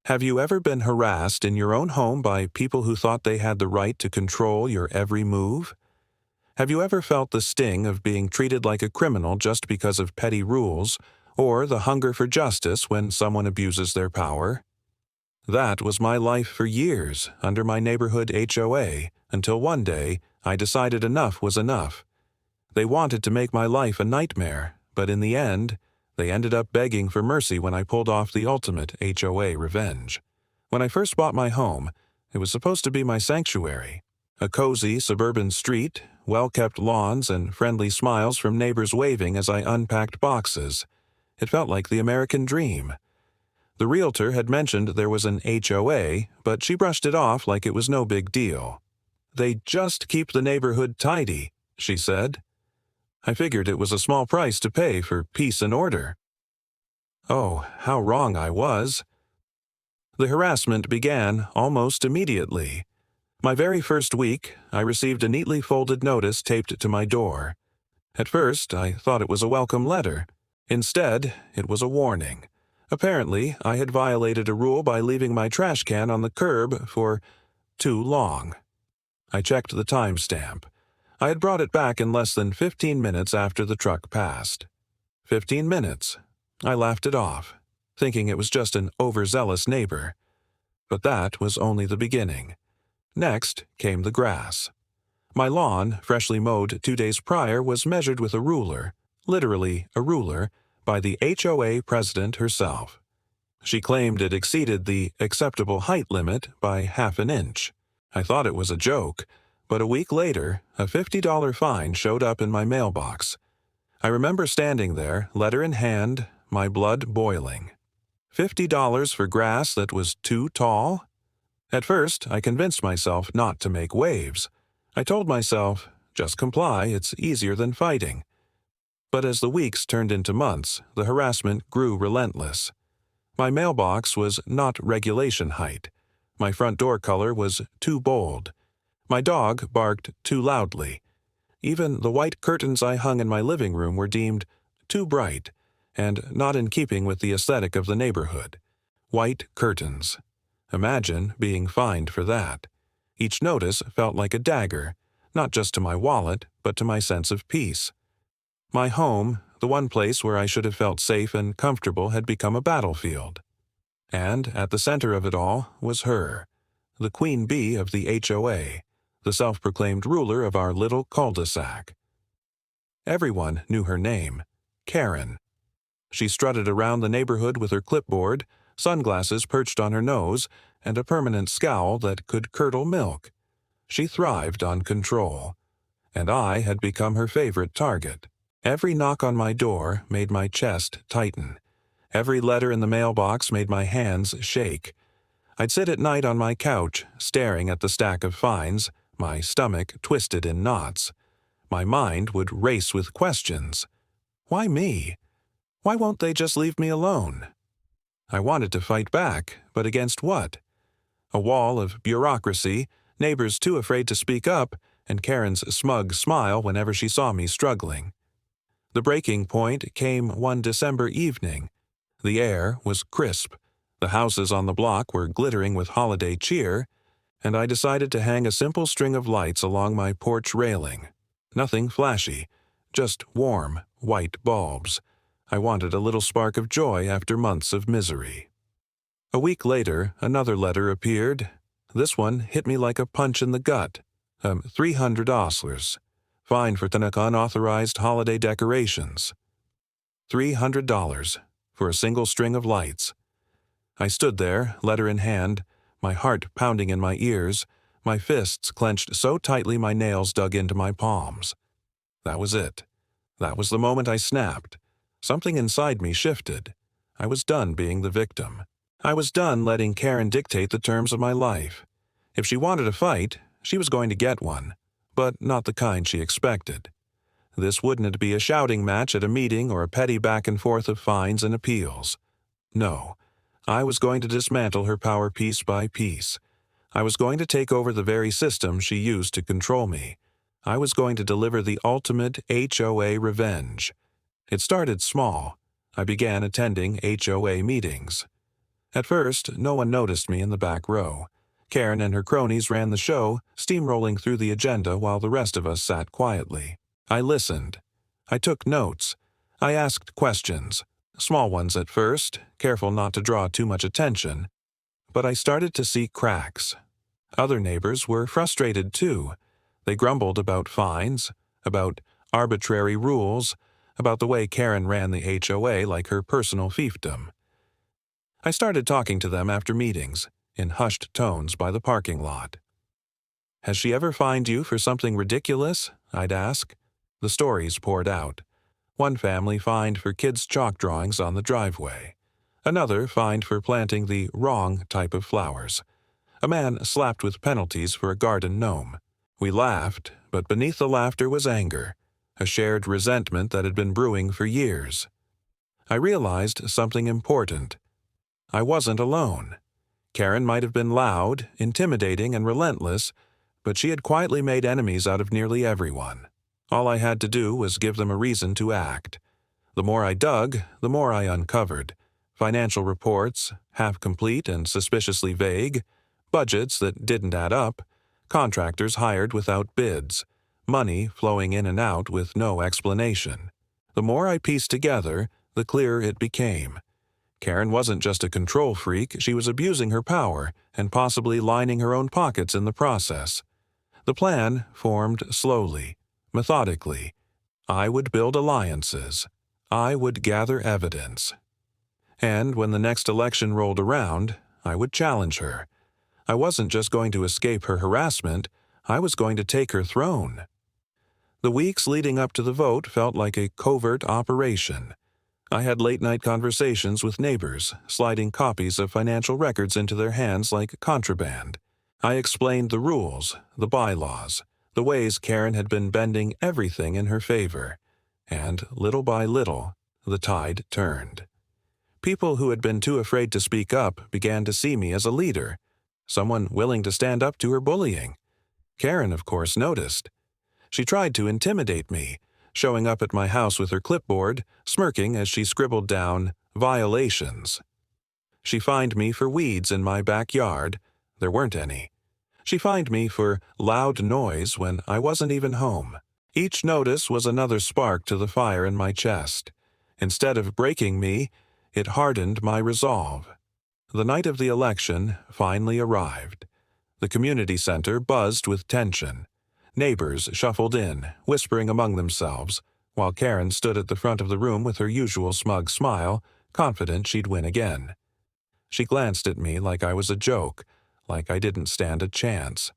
Have you ever been harassed in your own home by people who thought they had the right to control your every move? Have you ever felt the sting of being treated like a criminal just because of petty rules, or the hunger for justice when someone abuses their power? That was my life for years under my neighborhood HOA until one day I decided enough was enough. They wanted to make my life a nightmare, but in the end, they ended up begging for mercy when I pulled off the ultimate HOA revenge. When I first bought my home, it was supposed to be my sanctuary. A cozy suburban street, well-kept lawns, and friendly smiles from neighbors waving as I unpacked boxes. It felt like the American dream. The realtor had mentioned there was an HOA, but she brushed it off like it was no big deal. "They just keep the neighborhood tidy," she said. I figured it was a small price to pay for peace and order. Oh, how wrong I was. The harassment began almost immediately. My very first week, I received a neatly folded notice taped to my door. At first, I thought it was a welcome letter. Instead, it was a warning. Apparently, I had violated a rule by leaving my trash can on the curb for too long. I checked the timestamp. I had brought it back in less than 15 minutes after the truck passed. 15 minutes. I laughed it off, thinking it was just an overzealous neighbor. But that was only the beginning. Next came the grass. My lawn, freshly mowed 2 days prior, was measured with a ruler, literally a ruler, by the HOA president herself. She claimed it exceeded the acceptable height limit by half an inch. I thought it was a joke, but a week later, a $50 fine showed up in my mailbox. I remember standing there, letter in hand, my blood boiling. $50 for grass that was too tall? At first, I convinced myself not to make waves. I told myself, just comply, it's easier than fighting. But as the weeks turned into months, the harassment grew relentless. My mailbox was not regulation height. My front door color was too bold. My dog barked too loudly. Even the white curtains I hung in my living room were deemed too bright and not in keeping with the aesthetic of the neighborhood. White curtains. Imagine being fined for that. Each notice felt like a dagger, not just to my wallet, but to my sense of peace. My home, the one place where I should have felt safe and comfortable, had become a battlefield. And at the center of it all was her, the queen bee of the HOA, the self-proclaimed ruler of our little cul-de-sac. Everyone knew her name, Karen. She strutted around the neighborhood with her clipboard, sunglasses perched on her nose, and a permanent scowl that could curdle milk. She thrived on control, and I had become her favorite target. Every knock on my door made my chest tighten. Every letter in the mailbox made my hands shake. I'd sit at night on my couch, staring at the stack of fines, my stomach twisted in knots. My mind would race with questions. Why me? Why won't they just leave me alone? I wanted to fight back, but against what? A wall of bureaucracy, neighbors too afraid to speak up, and Karen's smug smile whenever she saw me struggling. The breaking point came one December evening. The air was crisp. The houses on the block were glittering with holiday cheer, and I decided to hang a simple string of lights along my porch railing. Nothing flashy, just warm, white bulbs. I wanted a little spark of joy after months of misery. A week later, another letter appeared. This one hit me like a punch in the gut. $300. Fine for unauthorized holiday decorations. $300 for a single string of lights. I stood there, letter in hand, my heart pounding in my ears, my fists clenched so tightly my nails dug into my palms. That was it. That was the moment I snapped. Something inside me shifted. I was done being the victim. I was done letting Karen dictate the terms of my life. If she wanted a fight, she was going to get one, but not the kind she expected. This wouldn't be a shouting match at a meeting or a petty back and forth of fines and appeals. No, I was going to dismantle her power piece by piece. I was going to take over the very system she used to control me. I was going to deliver the ultimate HOA revenge. It started small. I began attending HOA meetings. At first, no one noticed me in the back row. Karen and her cronies ran the show, steamrolling through the agenda while the rest of us sat quietly. I listened. I took notes. I asked questions, small ones at first, careful not to draw too much attention. But I started to see cracks. Other neighbors were frustrated too. They grumbled about fines, about arbitrary rules, about the way Karen ran the HOA like her personal fiefdom. I started talking to them after meetings, in hushed tones by the parking lot. "Has she ever fined you for something ridiculous?" I'd ask. The stories poured out. One family fined for kids' chalk drawings on the driveway. Another fined for planting the wrong type of flowers. A man slapped with penalties for a garden gnome. We laughed, but beneath the laughter was anger, a shared resentment that had been brewing for years. I realized something important. I wasn't alone. Karen might have been loud, intimidating, and relentless, but she had quietly made enemies out of nearly everyone. All I had to do was give them a reason to act. The more I dug, the more I uncovered. Financial reports, half-complete and suspiciously vague, budgets that didn't add up, contractors hired without bids, money flowing in and out with no explanation. The more I pieced together, the clearer it became. Karen wasn't just a control freak, she was abusing her power and possibly lining her own pockets in the process. The plan formed slowly, methodically. I would build alliances. I would gather evidence. And when the next election rolled around, I would challenge her. I wasn't just going to escape her harassment, I was going to take her throne. The weeks leading up to the vote felt like a covert operation. I had late-night conversations with neighbors, sliding copies of financial records into their hands like contraband. I explained the rules, the bylaws, the ways Karen had been bending everything in her favor. And little by little, the tide turned. People who had been too afraid to speak up began to see me as a leader, someone willing to stand up to her bullying. Karen, of course, noticed. She tried to intimidate me, showing up at my house with her clipboard, smirking as she scribbled down violations. She fined me for weeds in my backyard. There weren't any. She fined me for loud noise when I wasn't even home. Each notice was another spark to the fire in my chest. Instead of breaking me, it hardened my resolve. The night of the election finally arrived. The community center buzzed with tension. Neighbors shuffled in, whispering among themselves, while Karen stood at the front of the room with her usual smug smile, confident she'd win again. She glanced at me like I was a joke, like I didn't stand a chance.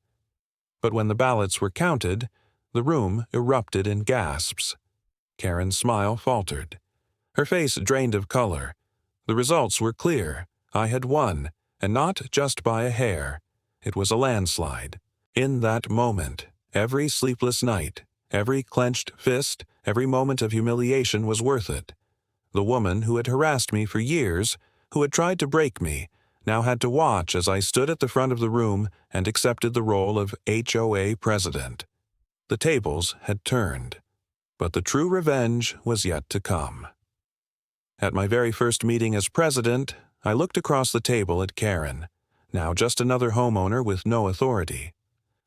But when the ballots were counted, the room erupted in gasps. Karen's smile faltered. Her face drained of color. The results were clear. I had won, and not just by a hair. It was a landslide. In that moment, every sleepless night, every clenched fist, every moment of humiliation was worth it. The woman who had harassed me for years, who had tried to break me, now had to watch as I stood at the front of the room and accepted the role of HOA president. The tables had turned, but the true revenge was yet to come. At my very first meeting as president, I looked across the table at Karen, now just another homeowner with no authority.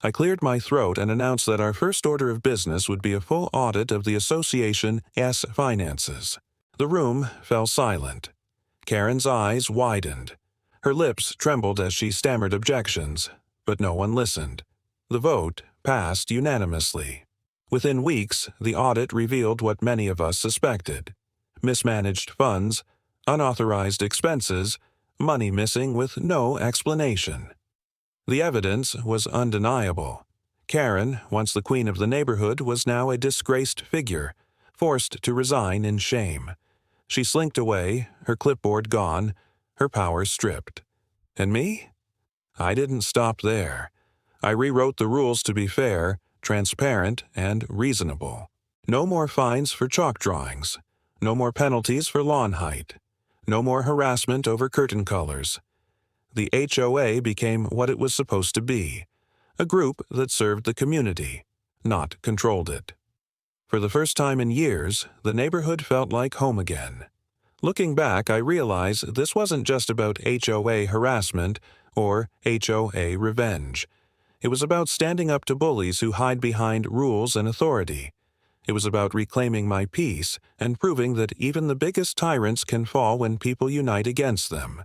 I cleared my throat and announced that our first order of business would be a full audit of the association's finances. The room fell silent. Karen's eyes widened. Her lips trembled as she stammered objections, but no one listened. The vote passed unanimously. Within weeks, the audit revealed what many of us suspected: mismanaged funds, unauthorized expenses, money missing with no explanation. The evidence was undeniable. Karen, once the queen of the neighborhood, was now a disgraced figure, forced to resign in shame. She slinked away, her clipboard gone, her power stripped. And me? I didn't stop there. I rewrote the rules to be fair, transparent, and reasonable. No more fines for chalk drawings. No more penalties for lawn height. No more harassment over curtain colors. The HOA became what it was supposed to be, a group that served the community, not controlled it. For the first time in years, the neighborhood felt like home again. Looking back, I realize this wasn't just about HOA harassment or HOA revenge. It was about standing up to bullies who hide behind rules and authority. It was about reclaiming my peace and proving that even the biggest tyrants can fall when people unite against them.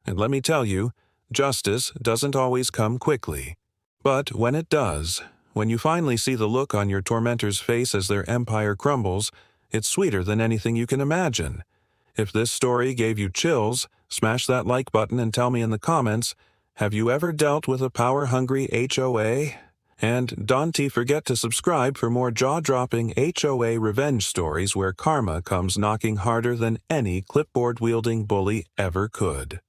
And let me tell you, justice doesn't always come quickly. But when it does, when you finally see the look on your tormentor's face as their empire crumbles, it's sweeter than anything you can imagine. If this story gave you chills, smash that like button and tell me in the comments, have you ever dealt with a power-hungry HOA? And don't forget to subscribe for more jaw-dropping HOA revenge stories where karma comes knocking harder than any clipboard-wielding bully ever could.